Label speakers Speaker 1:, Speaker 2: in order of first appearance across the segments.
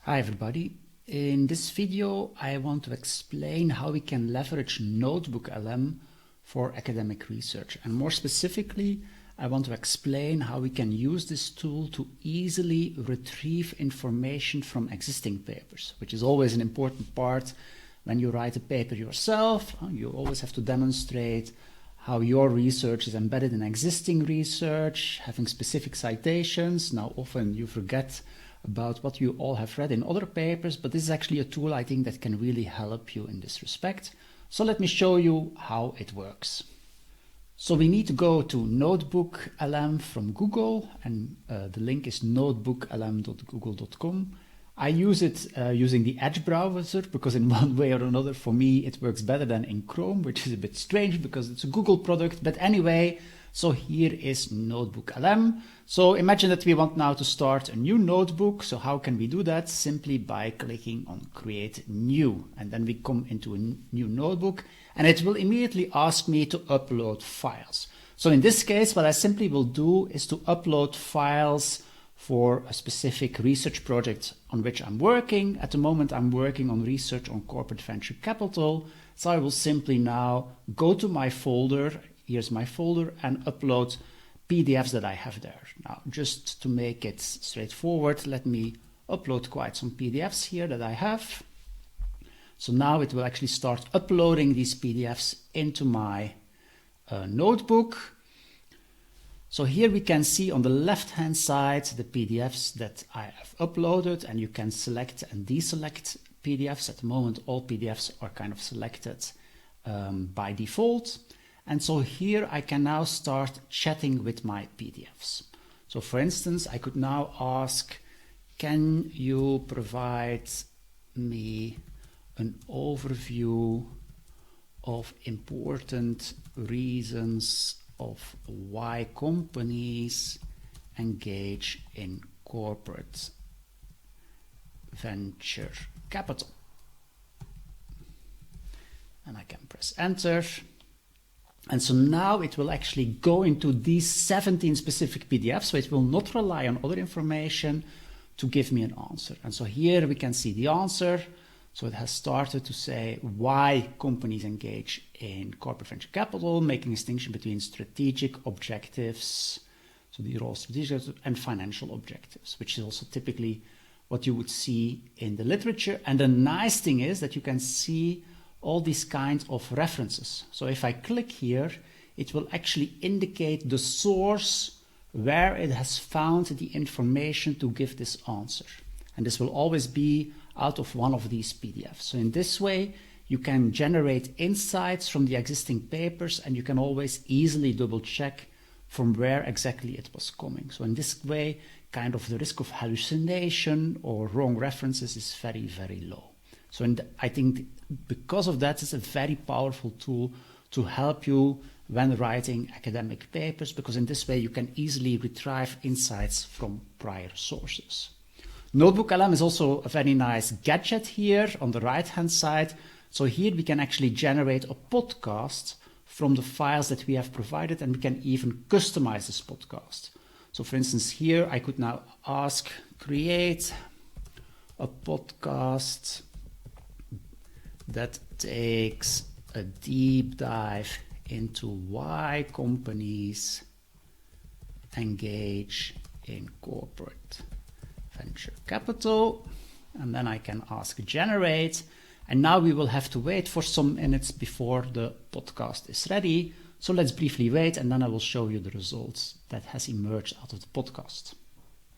Speaker 1: Hi everybody. In this video I want to explain how we can leverage NotebookLM for academic research, and more specifically I want to explain how we can use this tool to easily retrieve information from existing papers, which is always an important part when you write a paper yourself. You always have to demonstrate how your research is embedded in existing research, having specific citations. Now often you forget about what you all have read in other papers, but this is actually a tool I think that can really help you in this respect. So let me show you how it works. So we need to go to NotebookLM from Google, and the link is notebooklm.google.com. I use it using the Edge browser because in one way or another for me it works better than in Chrome, which is a bit strange because it's a Google product. But anyway, so here is NotebookLM. So imagine that we want now to start a new notebook. So how can we do that? Simply by clicking on Create New, and then we come into a new notebook and it will immediately ask me to upload files. So in this case, what I simply will do is to upload files for a specific research project on which I'm working. At the moment, I'm working on research on corporate venture capital. So I will simply now go to my folder. Here's my folder, and upload PDFs that I have there. Now, just to make it straightforward, let me upload quite some PDFs here that I have. So now it will actually start uploading these PDFs into my notebook. So here we can see on the left-hand side the PDFs that I have uploaded, and you can select and deselect PDFs. At the moment, all PDFs are kind of selected by default. And so here I can now start chatting with my PDFs. So for instance, I could now ask, can you provide me an overview of important reasons of why companies engage in corporate venture capital? And I can press enter. And so now it will actually go into these 17 specific PDFs, so it will not rely on other information to give me an answer. And so here we can see the answer. So it has started to say why companies engage in corporate venture capital, making a distinction between strategic objectives, so these are all strategic, and financial objectives, which is also typically what you would see in the literature. And the nice thing is that you can see all these kinds of references. So if I click here, it will actually indicate the source where it has found the information to give this answer. And this will always be out of one of these PDFs. So in this way, you can generate insights from the existing papers, and you can always easily double check from where exactly it was coming. So in this way, kind of the risk of hallucination or wrong references is very, very low. So I think because of that, it's a very powerful tool to help you when writing academic papers, because in this way you can easily retrieve insights from prior sources. NotebookLM is also a very nice gadget here on the right-hand side. So here we can actually generate a podcast from the files that we have provided, and we can even customize this podcast. So for instance, here I could now ask, create a podcast that takes a deep dive into why companies engage in corporate venture capital. And then I can ask generate. And now we will have to wait for some minutes before the podcast is ready. So let's briefly wait, and then I will show you the results that has emerged out of the podcast.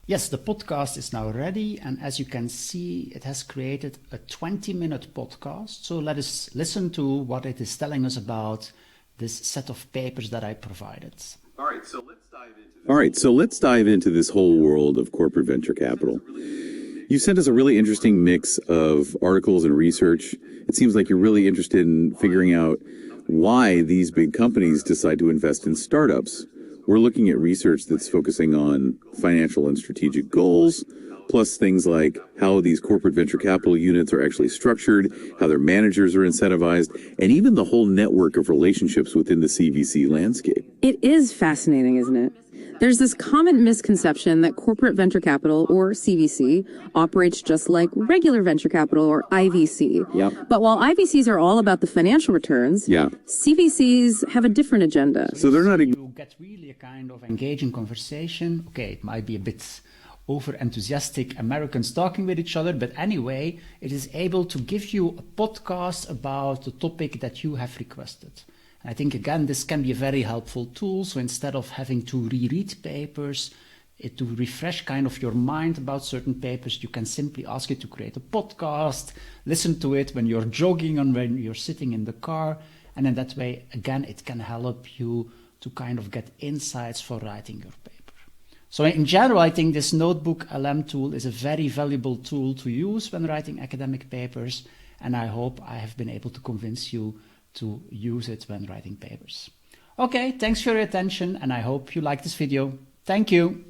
Speaker 1: Yes, the podcast is now ready, and as you can see, it has created a 20-minute podcast. So let us listen to what it is telling us about this set of papers that I provided.
Speaker 2: All right, so let's dive into this whole world of corporate venture capital. You sent us a really interesting mix of articles and research. It seems like you're really interested in figuring out why these big companies decide to invest in startups. We're looking at research that's focusing on financial and strategic goals, plus things like how these corporate venture capital units are actually structured, how their managers are incentivized, and even the whole network of relationships within the CVC landscape.
Speaker 3: It is fascinating, isn't it? There's this common misconception that corporate venture capital, or CVC, operates just like regular venture capital, or IVC.
Speaker 2: Yep.
Speaker 3: But while IVCs are all about the financial returns, CVCs have a different agenda.
Speaker 2: So they're not...
Speaker 1: You get really a kind of engaging conversation. Okay, it might be a bit over-enthusiastic Americans talking with each other, but anyway, it is able to give you a podcast about the topic that you have requested. I think, again, this can be a very helpful tool. So instead of having to reread papers, to refresh kind of your mind about certain papers, you can simply ask it to create a podcast, listen to it when you're jogging and when you're sitting in the car. And in that way, again, it can help you to kind of get insights for writing your paper. So in general, I think this NotebookLM tool is a very valuable tool to use when writing academic papers. And I hope I have been able to convince you to use it when writing papers. Okay, thanks for your attention, and I hope you like this video. Thank you.